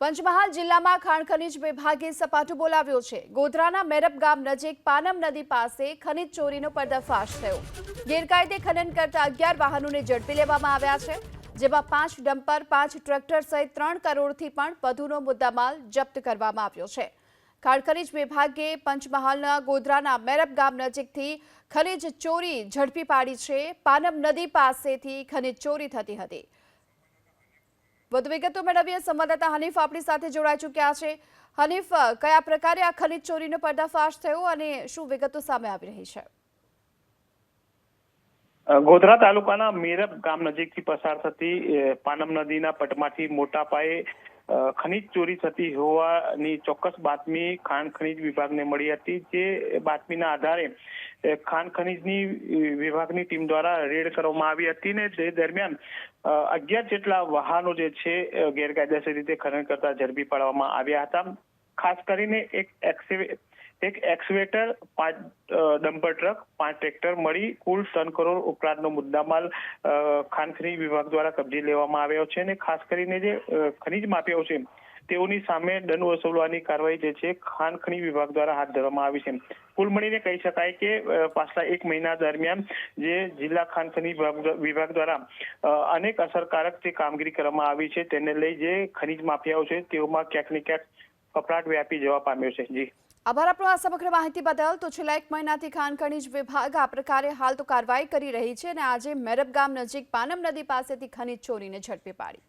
પંચમહાલ જિલ્લામાં ખાણ ખનીજ વિભાગે સપાટું બોલાવ્યો છે। ગોધરાના મેરબ ગામ નજીક પાનમ નદી પાસે ખનીજ ચોરીનો પર્દાફાશ થયો। ગેરકાયદે ખનન કરતા 11 વાહનોને ઝડપી લેવામાં આવ્યા છે, જેમાં 5 ડમ્પર, 5 ટ્રેક્ટર સહિત 3 કરોડથી પણ વધુનો મુદ્દામાલ જપ્ત કરવામાં આવ્યો છે। ખાણ ખનીજ વિભાગે પંચમહાલના ગોધરાના મેરબ ગામ નજીકથી ખનીજ ચોરી ઝડપી પાડી છે। પાનમ નદી પાસેથી ખનીજ ચોરી થતી હતી। વધુ વિગતો મેળવીએ સંવાદદાતા હનીફ આપણી સાથે જોડાઈ ચૂક્યા છે। હનીફ, કયા પ્રકારે આ ખનીજ ચોરીનો પર્દાફાશ થયો અને શું વિગતો સામે આવી રહી છે? ગોધરા તાલુકાના મેરબ ગામ નજીકથી પસાર થતી પાનમ નદીના પટમાંથી મોટા પાયે ખનીજ ચોરી થતી હોવાની ચોક્કસ બાતમી ખાણ ખનીજ વિભાગને મળી હતી। જે બાતમીના આધારે ખાણ ખનીજની વિભાગની ટીમ દ્વારા રેડ કરવામાં આવી હતી ને તે દરમિયાન 11 જેટલા વાહનો જે છે ગેરકાયદેસર રીતે ખનન કરતા ઝડપી પાડવામાં આવ્યા હતા। ખાસ કરીને એક એક્સવેટર, 5 ડમ્પર ટ્રક, 5 ટ્રેક્ટર મળી કુલ 3 કરોડ ઉપરાંતનો મુદ્દામાલ ખાણ ખનીજ વિભાગ દ્વારા કબજે લેવામાં આવ્યો છે। અને ખાસ કરીને જે ખનીજ માફિયાઓ છે તેઓની સામે દંડ વસૂલવાની કાર્યવાહી જે છે ખાણ ખનીજ વિભાગ દ્વારા હાથ ધરવામાં આવી છે। કુલ મળીને કહી શકાય કે પાછલા 1 મહિના દરમિયાન જે જિલ્લા ખાણ ખનીજ વિભાગ દ્વારા અનેક અસરકારક જે કામગીરી કરવામાં આવી છે તેને લઈ જે ખનીજ માફિયાઓ છે તેઓમાં ક્યાંક ને ક્યાંક ફફડાટ વ્યાપી જવા પામ્યો છે। જી, આભાર આપનો આ સમગ્ર માહિતી બદલ। તો છેલ્લા 1 મહિનાથી ખાણ ખનીજ વિભાગ આ પ્રકારે હાલ તો કાર્યવાહી કરી રહી છે અને આજે મેરબ ગામ નજીક પાનમ નદી પાસેથી ખનીજ ચોરીને ઝડપી પાડી।